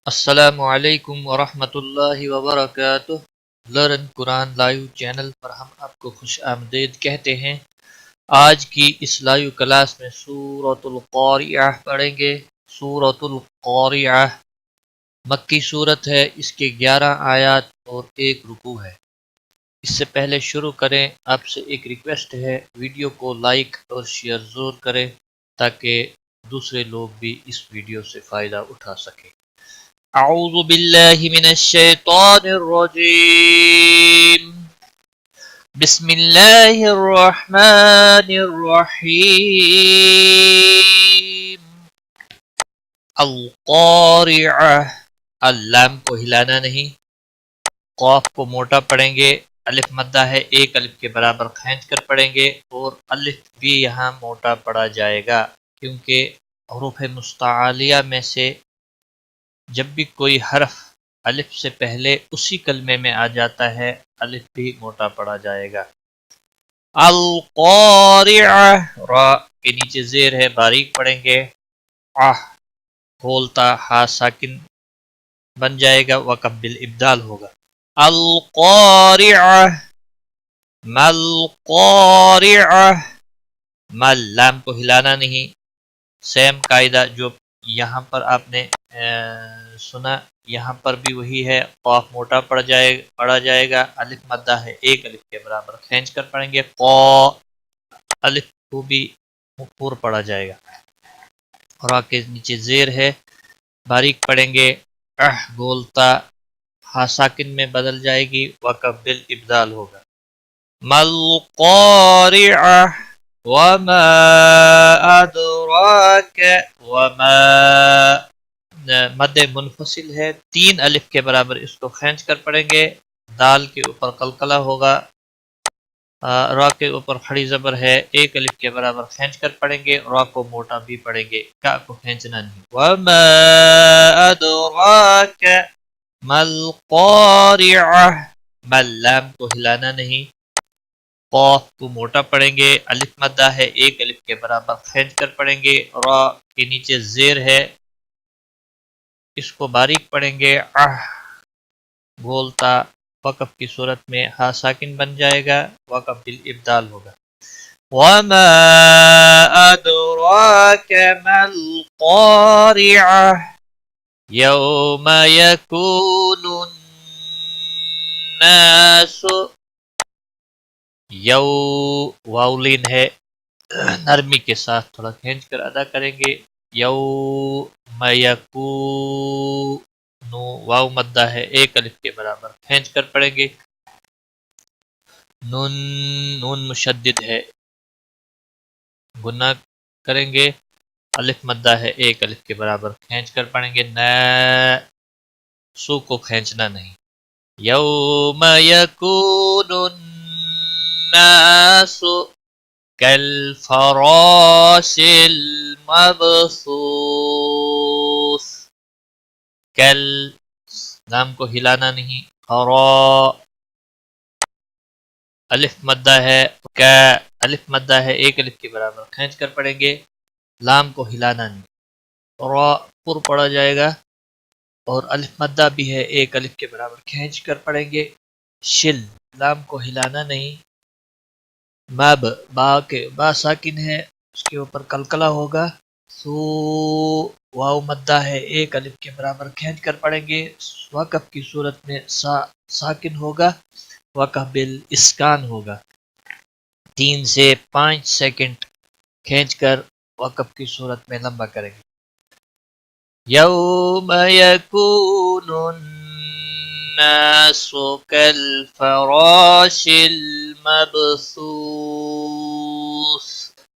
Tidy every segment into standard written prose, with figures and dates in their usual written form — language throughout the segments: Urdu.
السلام علیکم ورحمۃ اللہ وبرکاتہ۔ لرن قرآن لائیو چینل پر ہم آپ کو خوش آمدید کہتے ہیں۔ آج کی اس لائیو کلاس میں سورۃ القاریعہ پڑھیں گے۔ سورۃ القاریعہ مکی صورت ہے، اس کے 11 آیات اور 1 رکوع ہے۔ اس سے پہلے شروع کریں، آپ سے ایک ریکویسٹ ہے، ویڈیو کو لائک اور شیئر ضرور کریں تاکہ دوسرے لوگ بھی اس ویڈیو سے فائدہ اٹھا سکیں۔ اعوذ باللہ من الشیطان الرجیم، بسم اللہ الرحمن الرحیم۔ القارعہ، اللام کو ہلانا نہیں، قاف کو موٹا پڑھیں گے، الف مدہ ہے، ایک الف کے برابر کھینچ کر پڑھیں گے، اور الف بھی یہاں موٹا پڑھا جائے گا، کیونکہ حروف مستعلیہ میں سے جب بھی کوئی حرف الف سے پہلے اسی کلمے میں آ جاتا ہے، الف بھی موٹا پڑا جائے گا۔ القارعہ، را کے نیچے زیر ہے، باریک پڑھیں گے، کھولتا ہا ساکن بن جائے گا، وقف بالابدال ہوگا۔ القارعہ، ملقارعہ، مل لام کو ہلانا نہیں، سیم قاعدہ جو یہاں پر آپ نے سنا، یہاں پر بھی وہی ہے، قاف موٹا پڑا جائے گا، الف مدہ ہے، ایک الف کے برابر کھینچ کر پڑھیں گے، قا الف کو بھی پور پڑا جائے گا، را کے نیچے زیر ہے، باریک پڑھیں گے، گولتا ہا ساکن میں بدل جائے گی، وقف بالابدال ہوگا۔ ملقارعہ، وما ادراک، وما مد منفصل ہے، 3 الف کے برابر اس کو کھینچ کر پڑھیں گے، دال کے اوپر قلقلہ ہوگا، را کے اوپر کھڑی زبر ہے، 1 الف کے برابر کھینچ کر پڑھیں گے، را کو موٹا بھی پڑھیں گے، کا کو کھینچنا نہیں۔ وما ادراک ملقارعہ، مل لام کو ہلانا نہیں، قاف کو موٹا پڑھیں گے، الف مدہ ہے، 1 الف کے برابر کھینچ کر پڑھیں گے، را کے نیچے زیر ہے، اس کو باریک پڑھیں گے، بولتا وقف کی صورت میں ہا ساکن بن جائے گا، وقف بالابدال ہوگا۔ وما ادراک ما القارعہ، یوم یکون الناس، یو واولین ہے، نرمی کے ساتھ تھوڑا کھینچ کر ادا کریں گے، یوم یکون، واو مدہ ہے، 1 الف کے برابر کھینچ کر پڑھیں گے، نون مشدد ہے، گناہ کریں گے، الف مدہ ہے، 1 الف کے برابر کھینچ کر پڑھیں گے، سو کو کھینچنا نہیں۔ یوم یکون الناس کالفراش المبثوث، کل نام کو ہلانا نہیں، الف مدہ ہے، کا الف مدہ ہے، 1 الف کے برابر کھینچ کر پڑھیں گے، لام کو ہلانا نہیں، را پر پڑا جائے گا، اور الف مدہ بھی ہے، 1 الف کے برابر کھینچ کر پڑھیں گے، شل لام کو ہلانا نہیں، مب با ساکن ہے، اس کے اوپر قلقلہ ہوگا، سو واو مدہ ہے، 1 الف کے برابر کھینچ کر پڑھیں گے، وقف کی صورت میں ساکن ہوگا، وقف بالاسکان ہوگا، 3 سے 5 سیکنڈ کھینچ کر وقف کی صورت میں لمبا کریں گے۔ یوم یکون الناس کالفراش المبثوث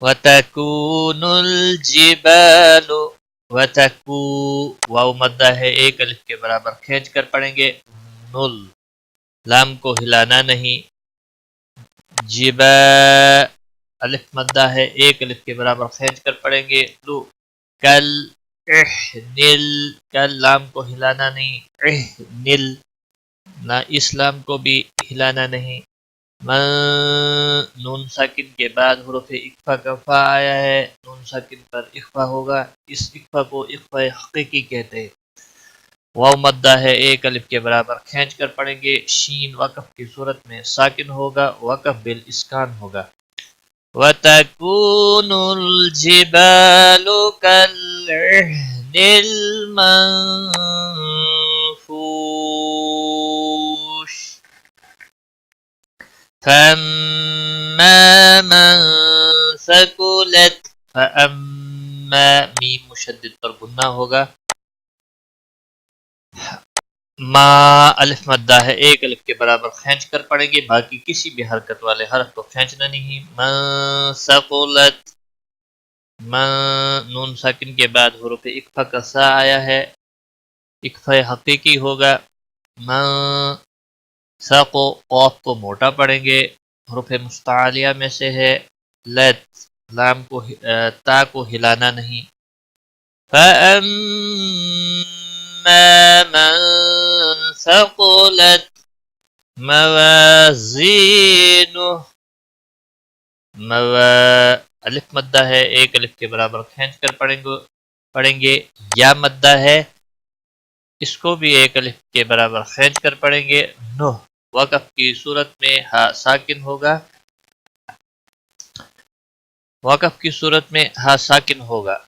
وتکون الجبال، واو مدہ ہے، 1 الف کے برابر کھینچ کر پڑھیں گے، نل لام کو ہلانا نہیں، جبا الف مدہ ہے، 1 الف کے برابر کھینچ کر پڑھیں گے، لو کل احنل، کل لام کو ہلانا نہیں، احنل نہ اسلام کو بھی ہلانا نہیں، نون ساکن کے بعد حروف اخفا کا فا آیا ہے، نون ساکن پر اخفا ہوگا، اس اخفا کو اخفا حقیقی کہتے ہیں۔ واو مدہ ہے ایک الف کے برابر کھینچ کر پڑھیں گے. شین وقف کی صورت میں ساکن ہوگا، وقف بالاسکان ہوگا. وَتَكُونُ الْجِبَالُ كَالْعِهْنِ الْمَنفُوشِ فَأَمَّا مَنْ ثَقُلَتْ فَأَمَّا میم مشدد پر گنہ ہوگا. ما الف مدہ ہے ایک الف کے برابر کھینچ کر پڑھیں گے، باقی کسی بھی حرکت والے حرف کو کھینچنا نہیں. من ثقلت، من نون ساکن کے بعد حروف اکفا کا سا آیا ہے، اکفا حقیقی ہوگا. من ثقو قوف کو موٹا پڑھیں گے، حروف مستعلیہ میں سے ہے. لت لام کو تا کو ہلانا نہیں. فَأَمَّا مَنْ ثَقُلَتْ موازینہ، الف مدہ ہے ایک الف کے برابر کھینچ کر پڑھیں گے. یا مدہ ہے، اس کو بھی ایک الف کے برابر کھینچ کر پڑھیں گے. نو وقف کی صورت میں ہا ساکن ہوگا، وقف کی صورت میں ہا ساکن ہوگا.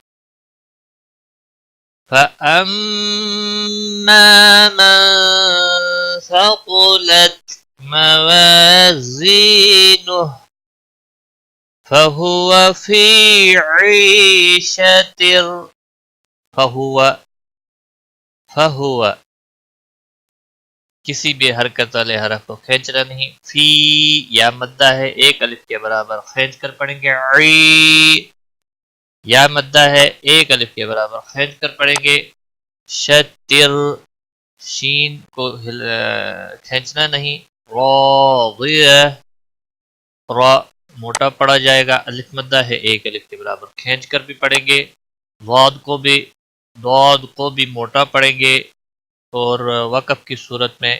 فَأَمَّا مَنْ ثَقُلَتْ موازینہ فَهُوَ فِي عِيشَةٍ فَهُوَ کسی بھی حرکت والے حرف کو کھینچنا نہیں. فی یا مدہ ہے ایک الف کے برابر کھینچ کر پڑھیں گے. عی یا مدہ ہے ایک الف کے برابر کھینچ کر پڑھیں گے. شتر شین کو کھینچنا نہیں. راضیہ را موٹا پڑا جائے گا، الف مدہ ہے ایک الف کے برابر کھینچ کر بھی پڑھیں گے. ضاد کو بھی موٹا پڑھیں گے، اور وقف کی صورت میں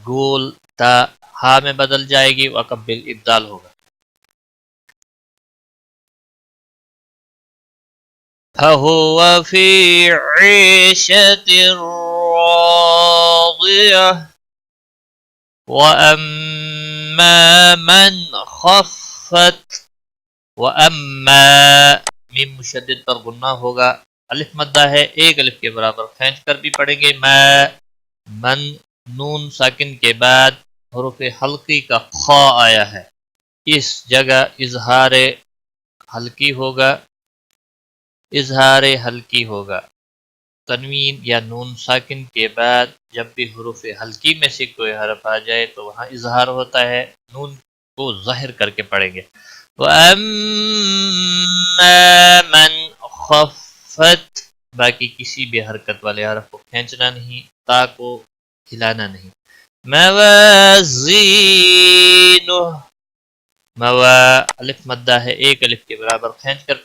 گول تا ہا میں بدل جائے گی، وقف بالابدال ہوگا. فَهُوَ فِي عِيشَةٍ رَاضِيَةٍ وَأَمَّا مَنْ خَفَّتْ وَأَمَّا میم مشدد پر غنہ ہوگا، الف مدہ ہے ایک الف کے برابر کھینچ کر بھی پڑھیں گے. من نون ساکن کے بعد حروف حلقی کا خا آیا ہے، اس جگہ اظہار حلقی ہوگا. تنوین یا نون ساکن کے بعد جب بھی حروف حلقی میں سے کوئی حرف آ جائے تو وہاں اظہار ہوتا ہے، نون کو ظاہر کر کے پڑھیں گے. وَأَمَّا مَنْ خَفَّتْ باقی کسی بھی حرکت والے حرف کو کھینچنا نہیں، تا کو ہلانا نہیں. موازینہ الف مدہ ہے ایک الف کے برابر کھینچ کر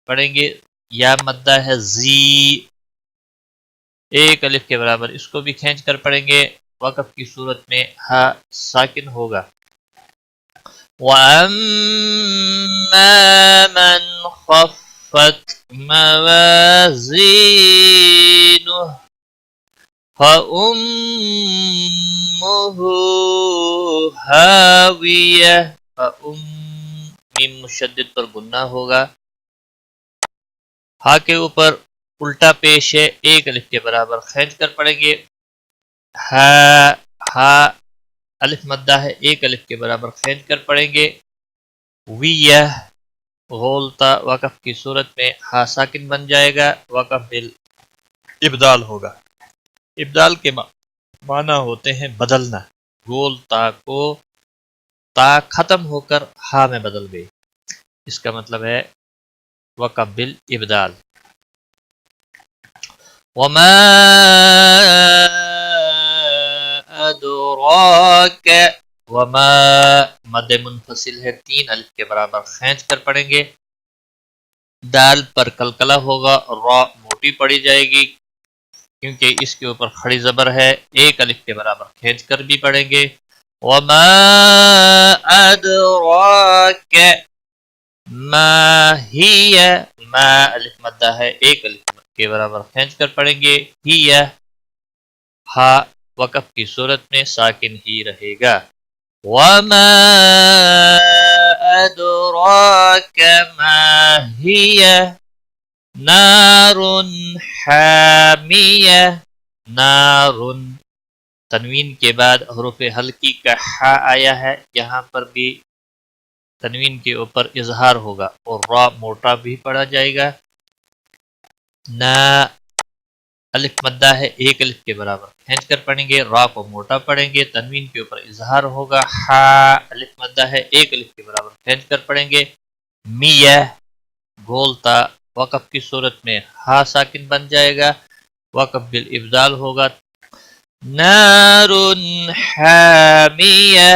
پڑھیں گے. یا مدہ ہے زی ایک الف کے برابر، اس کو بھی کھینچ کر پڑھیں گے. وقف کی صورت میں ہا ساکن ہوگا. وَأَمَّا مَنْ خَفَّتْ مَوَازِينُهُ فَأُمُّهُ هَاوِيَةٌ میم مشدد پر گنہ ہوگا، ہا کے اوپر الٹا پیش ہے، ایک الف کے برابر کھینچ کر پڑھیں گے. ہا الف مدہ ہے ایک الف کے برابر کھینچ کر پڑھیں گے. ویہ غولتا وقف کی صورت میں ہا ساکن بن جائے گا، وقف بالابدال ہوگا. ابدال کے معنی ہوتے ہیں بدلنا. گول تا کو تا ختم ہو کر ہا میں بدل گئی، اس کا مطلب ہے وقف بالابدال. وَمَا أَدْرَاكَ وما مد منفصل ہے، تین الف کے برابر کھینچ کر پڑھیں گے. دال پر کلکلہ ہوگا، را موٹی پڑی جائے گی کیونکہ اس کے اوپر کھڑی زبر ہے، ایک الف کے برابر کھینچ کر بھی پڑھیں گے. وما أدراك ما هي ما الف مدہ ہے ایک الف کے برابر کھینچ کر پڑھیں گے. ہی ہا وقف کی صورت میں ساکن ہی رہے گا. وَمَا أَدْرَاكَ مَا هِيَ نَارٌ حَامِيَةٌ. نَارٌ تنوین کے بعد حروف حلقی کا حا آیا ہے، یہاں پر بھی تنوین کے اوپر اظہار ہوگا اور را موٹا بھی پڑھا جائے گا. نا الف مدہ ہے ایک الف کے برابر، کھینچ کر پڑھیں گے، را کو موٹا پڑھیں گے، تنوین کے اوپر اظہار ہوگا. ہا الف مدہ ہے ایک الف کے برابر، کھینچ کر پڑھیں گے. میہ گولتا وقف کی صورت میں ہا ساکن بن جائے گا، وقف بالابدال ہوگا. نار حامیہ.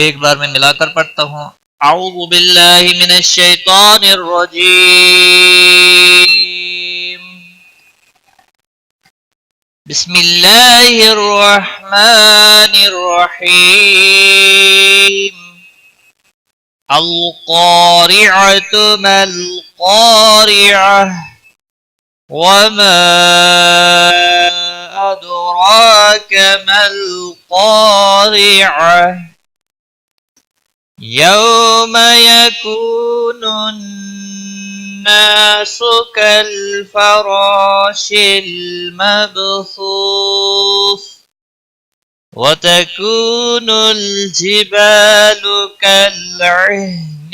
ایک بار میں ملا کر پڑھتا ہوں. اعوذ باللہ من الشیطان الرجیم. بسم اللہ الرحمن الرحیم. القارعۃ ما القارعۃ وما أدراك ما القارعة. يوم يكون الناس كالفراش المبثوث وتكون الجبال كالعهن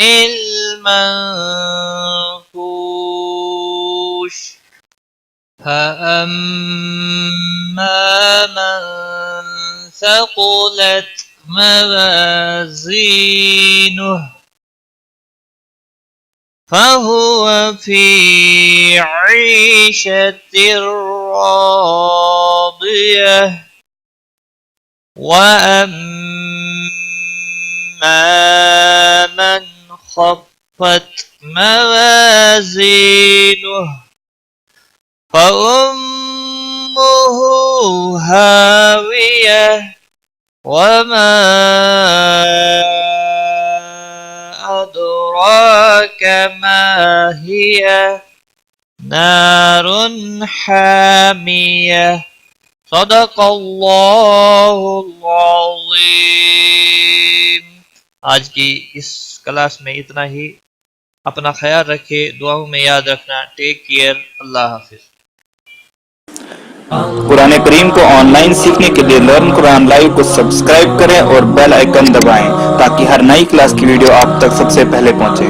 المنفوش. فأما من ثقلت موازينه فهو في عيشة راضية. وأما من خفت موازينه فأمه هاوية. وما أدراك ما هي نار حامية. صدق اللہ العظیم. آج کی اس کلاس میں اتنا ہی. اپنا خیال رکھے، دعاؤں میں یاد رکھنا. Take care. اللہ حافظ. قرآن کریم کو آن لائن سیکھنے کے لیے لرن قرآن لائیو کو سبسکرائب کریں اور بیل آئیکن دبائیں تاکہ ہر نئی کلاس کی ویڈیو آپ تک سب سے پہلے پہنچے.